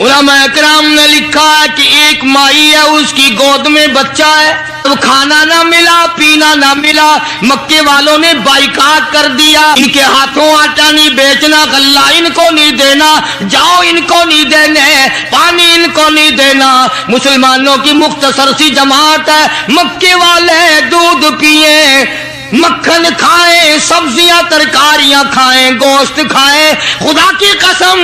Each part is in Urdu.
علماء کرام نے لکھا ہے کہ ایک مائی ہے، اس کی گود میں بچہ ہے، کھانا نہ ملا پینا نہ ملا، مکے والوں نے بائیکاٹ کر دیا، ان کے ہاتھوں آٹا نہیں بیچنا، غلہ ان کو نہیں دینا، جاؤ ان کو نہیں دینے، پانی ان کو نہیں دینا۔ مسلمانوں کی مختصر سی جماعت ہے، مکے والے دودھ پیئیں، مکھن کھائیں، سبزیاں ترکاریاں کھائیں، گوشت کھائیں۔ خدا کی قسم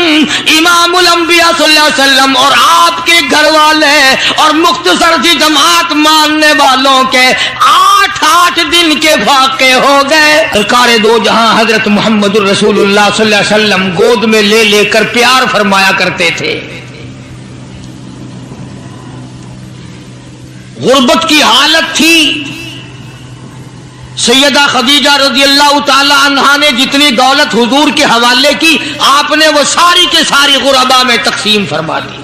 امام الانبیاء صلی اللہ علیہ وسلم اور آپ کے گھر والے اور مختصر سی جماعت ماننے والوں کے 8 دن کے واقع ہو گئے۔ سرکار دو جہاں حضرت محمد الرسول اللہ صلی اللہ علیہ وسلم گود میں لے لے کر پیار فرمایا کرتے تھے۔ غربت کی حالت تھی، سیدہ خدیجہ رضی اللہ تعالی عنہا نے جتنی دولت حضور کے حوالے کی، آپ نے وہ ساری کے ساری غربا میں تقسیم فرما دی۔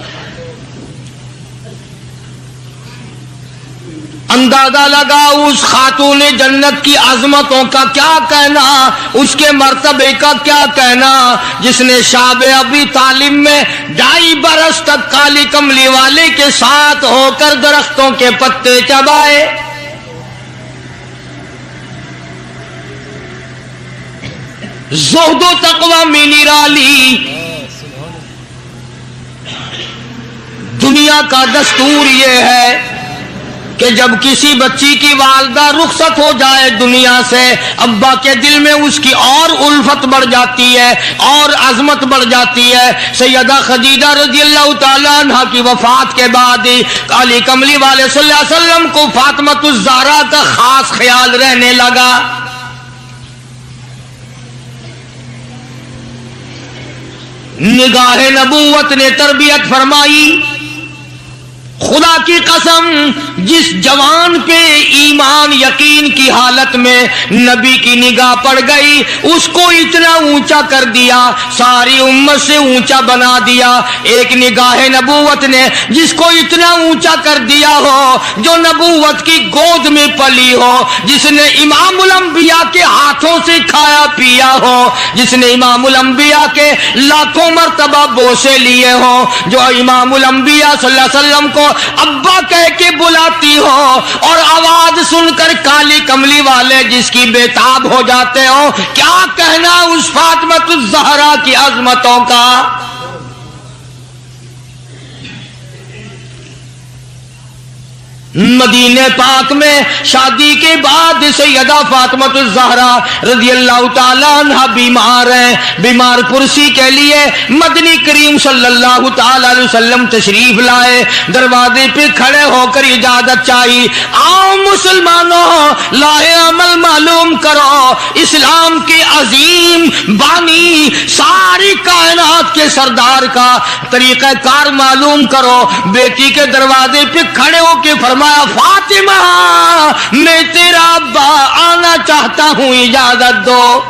اندازہ لگا اس خاتون جنت کی عظمتوں کا کیا کہنا، اس کے مرتبے کا کیا کہنا، جس نے شاب ابی طالب میں 2.5 برس تک کالی کملی والے کے ساتھ ہو کر درختوں کے پتے چبائے۔ زہد و تقوی میں نرالی۔ دنیا کا دستور یہ ہے کہ جب کسی بچی کی والدہ رخصت ہو جائے دنیا سے، ابا کے دل میں اس کی اور الفت بڑھ جاتی ہے اور عظمت بڑھ جاتی ہے۔ سیدہ خدیجہ رضی اللہ تعالی عنہ کی وفات کے بعد کالی کملی والے صلی اللہ علیہ وسلم کو فاطمۃ الزہرا کا خاص خیال رہنے لگا۔ نگاہ نبوت نے تربیت فرمائی۔ خدا کی قسم جس جوان پہ ایمان یقین کی حالت میں نبی کی نگاہ پڑ گئی، اس کو اتنا اونچا کر دیا، ساری امت سے اونچا بنا دیا۔ ایک نگاہ نبوت نے جس کو اتنا اونچا کر دیا ہو، جو نبوت کی گود میں پلی ہو، جس نے امام الانبیاء کے ہاتھوں سے کھایا پیا ہو، جس نے امام الانبیاء کے لاکھوں مرتبہ بوسے لیے ہوں، جو امام الانبیاء صلی اللہ علیہ وسلم کو ابا کہہ کے بلاتی ہو، اور آواز سن کر کالی کملی والے جس کی بےتاب ہو جاتے ہو، کیا کہنا اس فاطمۃ الزہرا کی عظمتوں کا۔ مدینہ پاک میں شادی کے بعد سیدہ فاطمۃ الزہرا رضی اللہ تعالیٰ عنہ بیمار ہیں، بیمار پرسی کے لیے مدنی کریم صلی اللہ تعالیٰ علیہ وسلم تشریف لائے، دروازے پہ کھڑے ہو کر اجازت چاہی، آؤ مسلمانوں لاہ عمل معلوم کرو، اسلام کے عظیم بانی ساری کائنات کے سردار کا طریقہ کار معلوم کرو۔ بیٹی کے دروازے پہ کھڑے ہو کے فرمایا، فاطمہ میں تیرا ابا آنا چاہتا ہوں، اجازت دو۔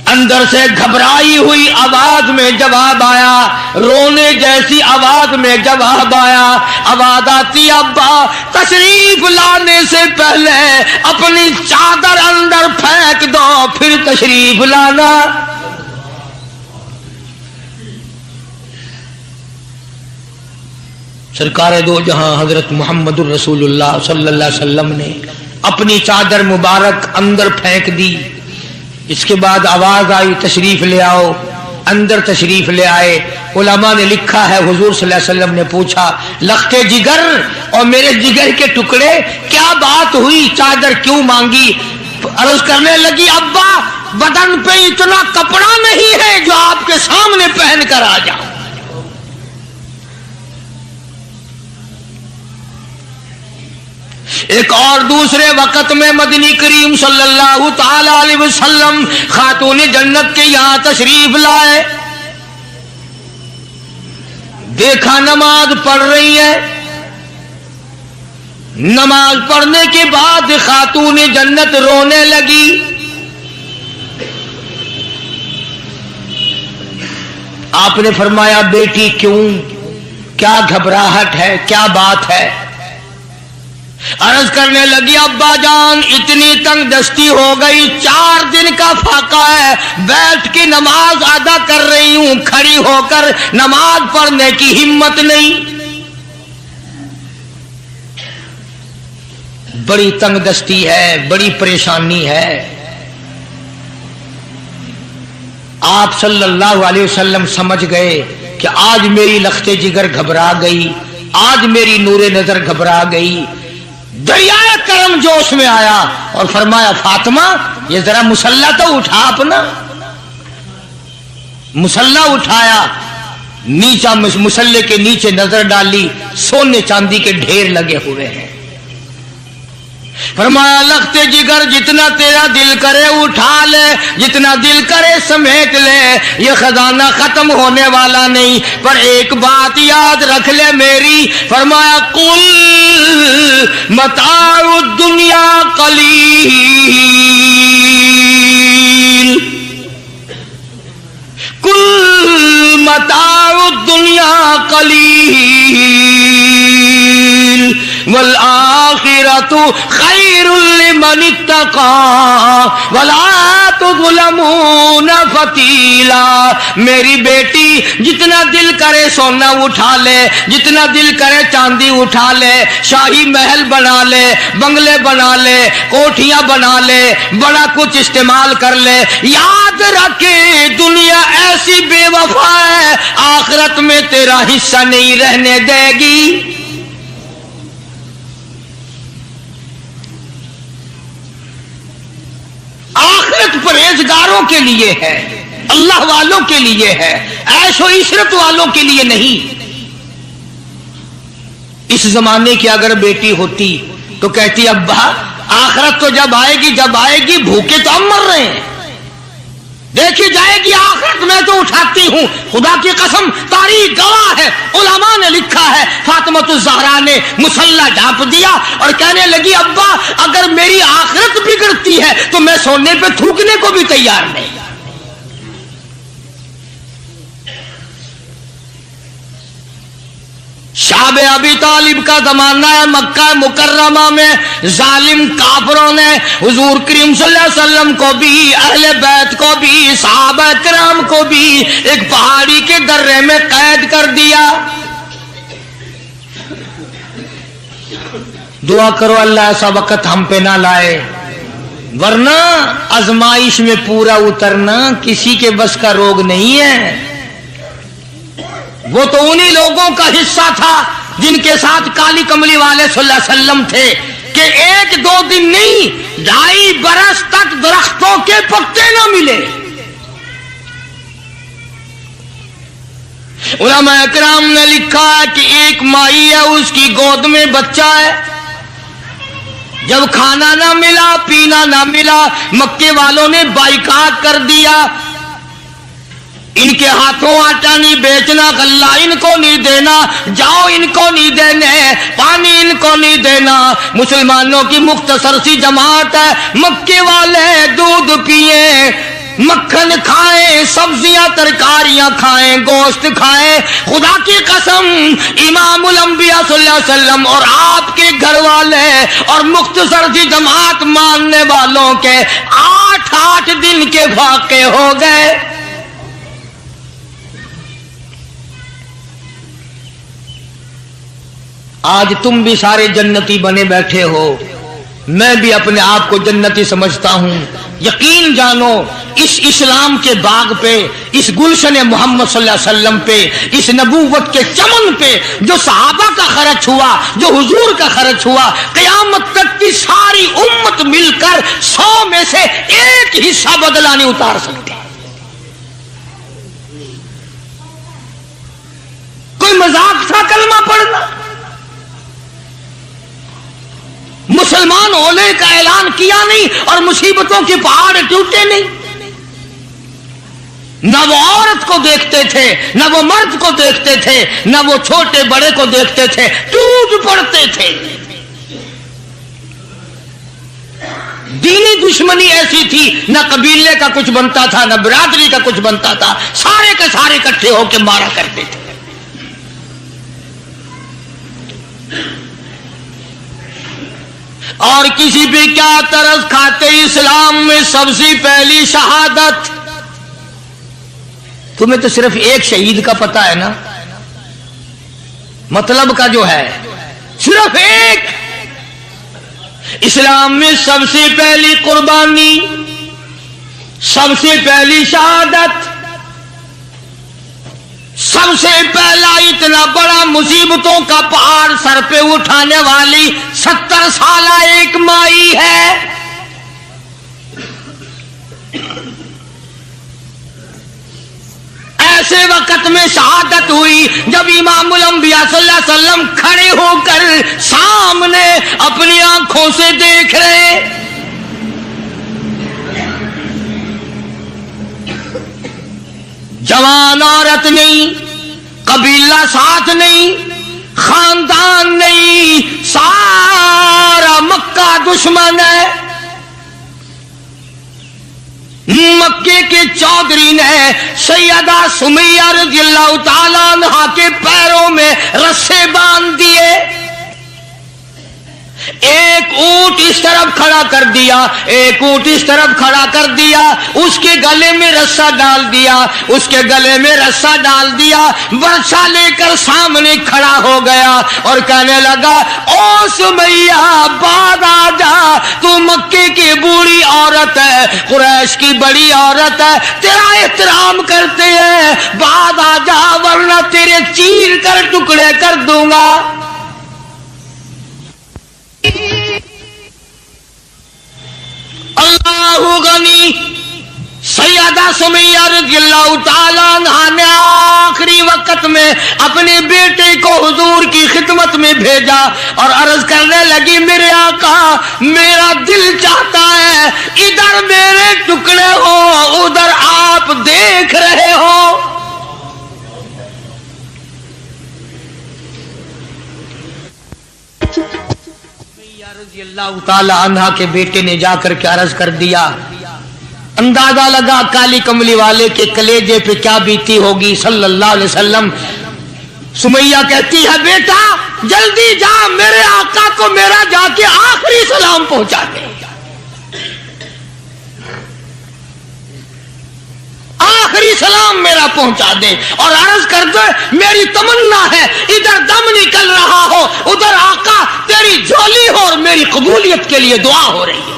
اندر سے گھبرائی ہوئی آواز میں جواب آیا، رونے جیسی آواز میں جواب آیا، آواز آتی، ابا تشریف لانے سے پہلے اپنی چادر اندر پھینک دو پھر تشریف لانا۔ سرکار دو جہاں حضرت محمد الرسول اللہ صلی اللہ علیہ وسلم نے اپنی چادر مبارک اندر پھینک دی۔ اس کے بعد آواز آئی، تشریف لے آؤ۔ اندر تشریف لے آئے۔ علماء نے لکھا ہے حضور صلی اللہ علیہ وسلم نے پوچھا، لخت جگر اور میرے جگر کے ٹکڑے کیا بات ہوئی، چادر کیوں مانگی؟ عرض کرنے لگی، ابا بدن پہ اتنا کپڑا نہیں ہے جو آپ کے سامنے پہن کر آ جاؤں۔ ایک اور دوسرے وقت میں مدنی کریم صلی اللہ تعالی علیہ وسلم خاتون جنت کے یہاں تشریف لائے، دیکھا نماز پڑھ رہی ہے۔ نماز پڑھنے کے بعد خاتون جنت رونے لگی۔ آپ نے فرمایا، بیٹی کیوں، کیا گھبراہٹ ہے، کیا بات ہے؟ عرض کرنے لگی ابا جان اتنی تنگ دستی ہو گئی، 4 دن کا فاقہ ہے، بیٹھ کے نماز ادا کر رہی ہوں، کھڑی ہو کر نماز پڑھنے کی ہمت نہیں۔ بڑی تنگ دستی ہے، بڑی پریشانی ہے۔ آپ صلی اللہ علیہ وسلم سمجھ گئے کہ آج میری لخت جگر گھبرا گئی، آج میری نور نظر گھبرا گئی۔ دریائے کرم جوش میں آیا اور فرمایا فاطمہ یہ ذرا مصلی تو اٹھا اپنا۔ مصلی اٹھایا، نیچا مصلی کے نیچے نظر ڈالی، سونے چاندی کے ڈھیر لگے ہوئے ہیں۔ فرمایا لخت جگر جتنا تیرا دل کرے اٹھا لے، جتنا دل کرے سمیٹ لے، یہ خزانہ ختم ہونے والا نہیں، پر ایک بات یاد رکھ لے میری۔ فرمایا قل متاع الدنیا قلیل، قل متاع الدنیا قلیل والآخرۃ خیر لمن اتقى ولا تظلمون فتیلا۔ میری بیٹی جتنا دل کرے سونا اٹھا لے، جتنا دل کرے چاندی اٹھا لے، شاہی محل بنا لے، بنگلے بنا لے، کوٹھیاں بنا لے، بڑا کچھ استعمال کر لے، یاد رکھے دنیا ایسی بے وفا ہے، آخرت میں تیرا حصہ نہیں رہنے دے گی۔ آخرت پرہیزگاروں کے لیے ہے، اللہ والوں کے لیے ہے، عیش و عشرت والوں کے لیے نہیں۔ اس زمانے کی اگر بیٹی ہوتی تو کہتی ابا آخرت تو جب آئے گی بھوکے تو ہم مر رہے ہیں، دیکھی جائے گی آخرت میں تو اٹھاتی ہوں۔ خدا کی قسم تاریخ گواہ ہے، علماء نے لکھا ہے فاطمۃ الزہرا نے مصلی ڈھانپ دیا اور کہنے لگی ابا اگر میری آخرت بگڑتی ہے تو میں سونے پہ تھوکنے کو بھی تیار نہیں۔ شاب ابی طالب کا زمانہ ہے، مکہ مکرمہ میں ظالم کافروں نے حضور کریم صلی اللہ علیہ وسلم کو بھی، اہل بیت کو بھی، صحابہ کرام کو بھی ایک پہاڑی کے درے میں قید کر دیا۔ دعا کرو اللہ ایسا وقت ہم پہ نہ لائے، ورنہ آزمائش میں پورا اترنا کسی کے بس کا روگ نہیں ہے۔ وہ تو انہی لوگوں کا حصہ تھا جن کے ساتھ کالی کملی والے صلی اللہ علیہ وسلم تھے کہ 1-2 دن نہیں 2.5 برس تک درختوں کے پتے نہ ملے۔ علماء اکرام نے لکھا ہے کہ ایک مائی ہے، اس کی گود میں بچہ ہے، جب کھانا نہ ملا پینا نہ ملا مکے والوں نے بائیکاٹ کر دیا، ان کے ہاتھوں آٹا نہیں بیچنا، غلہ ان کو نہیں دینا، جاؤ ان کو نہیں دینے، پانی ان کو نہیں دینا۔ مسلمانوں کی مختصر سی جماعت ہے، مکے والے دودھ پیئیں، مکھن کھائیں، سبزیاں ترکاریاں کھائیں، گوشت کھائیں۔ خدا کی قسم امام الانبیاء صلی اللہ علیہ وسلم اور آپ کے گھر والے اور مختصر سی جماعت ماننے والوں کے 8 دن کے فاقے ہو گئے۔ آج تم بھی سارے جنتی بنے بیٹھے ہو، میں بھی اپنے آپ کو جنتی سمجھتا ہوں۔ یقین جانو اس اسلام کے باغ پہ، اس گلشن محمد صلی اللہ علیہ وسلم پہ، اس نبوت کے چمن پہ جو صحابہ کا خرچ ہوا، جو حضور کا خرچ ہوا، قیامت تک کی ساری امت مل کر 100 میں سے 1 حصہ بدلہ نہیں اتار سکتے۔ کوئی مذاق تھا کلمہ پڑھنا؟ مسلمان ہونے کا اعلان کیا نہیں اور مصیبتوں کے پہاڑ ٹوٹے نہیں۔ نہ وہ عورت کو دیکھتے تھے، نہ وہ مرد کو دیکھتے تھے، نہ وہ چھوٹے بڑے کو دیکھتے تھے، ٹوٹ پڑتے تھے۔ دینی دشمنی ایسی تھی، نہ قبیلے کا کچھ بنتا تھا، نہ برادری کا کچھ بنتا تھا، سارے کے سارے اکٹھے ہو کے مارا کرتے تھے۔ اور کسی پہ کیا ترس کھاتے؟ اسلام میں سب سے پہلی شہادت. تمہیں تو صرف ایک شہید کا پتہ ہے نا، مطلب کا جو ہے صرف ایک. اسلام میں سب سے پہلی قربانی، سب سے پہلی شہادت، سب سے پہلا اتنا بڑا مصیبتوں کا پہاڑ سر پہ اٹھانے والی 70 سالہ ایک مائی ہے. ایسے وقت میں شہادت ہوئی جب امام الانبیاء صلی اللہ علیہ وسلم کھڑے ہو کر سامنے اپنی آنکھوں سے دیکھ رہے. جوان عورت نہیں، قبیلہ ساتھ نہیں، خاندان نہیں، سارا مکہ دشمن ہے. مکے کے چودھری نے سیدہ سمیہ رضی اللہ تعالیٰ عنہا کے پیروں میں رسے باندھ دیے. ایک اونٹ اس طرف کھڑا کر دیا، ایک اونٹ اس طرف کھڑا کر دیا، اس کے گلے میں رسا ڈال دیا، اس کے گلے میں رسا ڈال دیا، برچھا لے کر سامنے کھڑا ہو گیا اور کہنے لگا او سمیہ بعد آ جا، تو مکے کی بوڑھی عورت ہے، قریش کی بڑی عورت ہے، تیرا احترام کرتے ہیں، بعد آ جا ورنہ تیرے چیر کر ٹکڑے کر دوں گا. اللہ غنی. سیدہ سمیہ رضی اللہ تعالیٰ عنہا نے آخری وقت میں اپنے بیٹے کو حضور کی خدمت میں بھیجا اور عرض کرنے لگی میرے آقا میرا دل چاہتا ہے ادھر میرے ٹکڑے ہو، ادھر آپ دیکھ رہے ہو. رضی اللہ تعالی عنہ کے بیٹے نے جا کر کے عرض کر دیا. اندازہ لگا کالی کملی والے کے کلیجے پہ کیا بیتی ہوگی صلی اللہ علیہ وسلم. سمیہ کہتی ہے بیٹا جلدی جا، میرے آقا کو میرا جا کے آخری سلام پہنچا دے، آخری سلام میرا پہنچا دے اور عرض کر دے میری تمنا ہے ادھر دم نکل رہا ہو، ادھر آقا تیری جھولی ہو اور میری قبولیت کے لیے دعا ہو رہی ہے.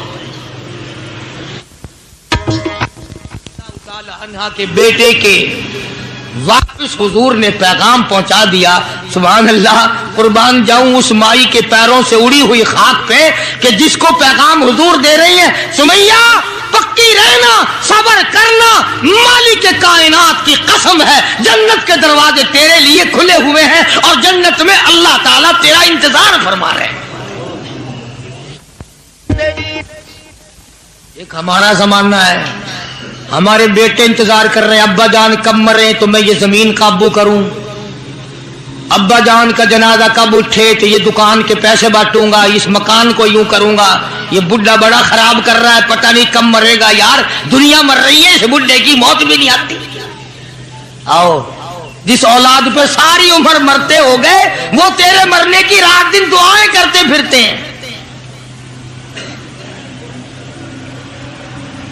عنہا کے بیٹے کے واپس حضور نے پیغام پہنچا دیا. سبحان اللہ، قربان جاؤں اس مائی کے پیروں سے اڑی ہوئی خاک پہ کہ جس کو پیغام حضور دے رہی ہے سمیہ پکی رہنا، صبر کرنا، مالک کائنات کی قسم ہے جنت کے دروازے تیرے لیے کھلے ہوئے ہیں اور جنت میں اللہ تعالیٰ تیرا انتظار فرما رہے ہیں. ایک ہمارا زمانہ ہے، ہمارے بیٹے انتظار کر رہے ہیں ابا جان کب مرے تو میں یہ زمین قابو کروں، ابا جان کا جنازہ کب اٹھے تو یہ دکان کے پیسے بانٹوں گا، اس مکان کو یوں کروں گا، یہ بڈھا بڑا خراب کر رہا ہے پتہ نہیں کب مرے گا. یار دنیا مر رہی ہے، اس بڈھے کی موت بھی نہیں آتی. آؤ جس اولاد پہ ساری عمر مرتے ہو گئے وہ تیرے مرنے کی رات دن دعائیں کرتے پھرتے ہیں.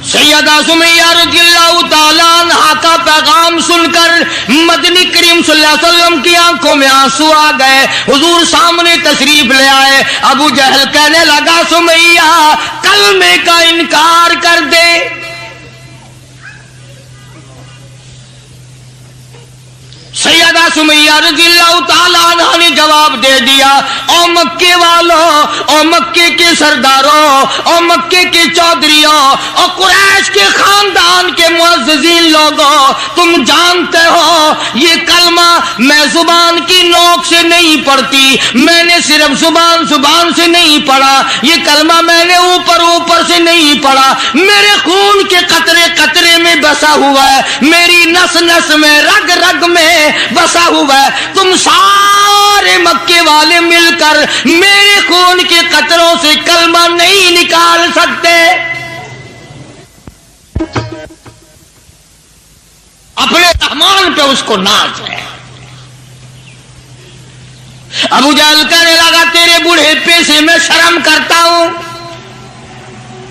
سیدہ سمیہ رضی اللہ تعالیٰ عنہا کا پیغام سن کر مدنی کریم صلی اللہ علیہ وسلم کی آنکھوں میں آنسو آ گئے. حضور سامنے تشریف لے آئے. ابو جہل کہنے لگا سمیہ کلمے کا انکار کر دے. سیدہ سمیہ رضی اللہ تعالیٰ عنہ نے جواب دے دیا او مکے والوں، او مکے کے سرداروں، او مکے کے چودھریوں، او قریش کے خاندان کے معززین لوگوں، تم جانتے ہو یہ کلمہ میں زبان کی نوک سے نہیں پڑھتی، میں نے صرف زبان سے نہیں پڑھا، یہ کلمہ میں نے اوپر سے نہیں پڑھا، میرے خون کے قطرے قطرے میں بسا ہوا ہے، میری نس نس میں رگ رگ میں بسا ہوا ہے. تم سارے مکے والے مل کر میرے خون کے قطروں سے کلمہ نہیں نکال سکتے. اپنے رحمان پہ اس کو ناز ہے. ابو جہل کہنے لگا تیرے بوڑھے پے سے میں شرم کرتا ہوں،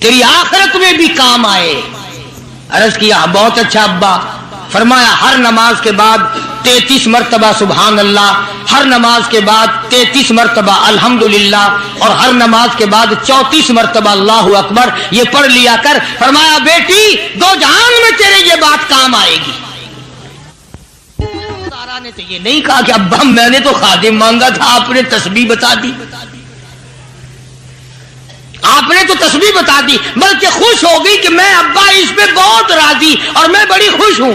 تیری آخرت میں بھی کام آئے. عرض کیا بہت اچھا ابا. فرمایا ہر نماز کے بعد 33 مرتبہ سبحان اللہ، ہر نماز کے بعد 33 مرتبہ الحمدللہ، اور ہر نماز کے بعد 34 مرتبہ اللہ اکبر یہ پڑھ لیا کر. فرمایا بیٹی دو جہان میں تیرے یہ بات کام آئے گی. سارا نے تو یہ نہیں کہا کہ ابا میں نے تو خادم مانگا تھا، آپ نے تسبیح بتا دی. آپ نے تو تسبیح بتا دی، بلکہ خوش ہو گئی کہ میں ابا اس پہ بہت راضی اور میں بڑی خوش ہوں.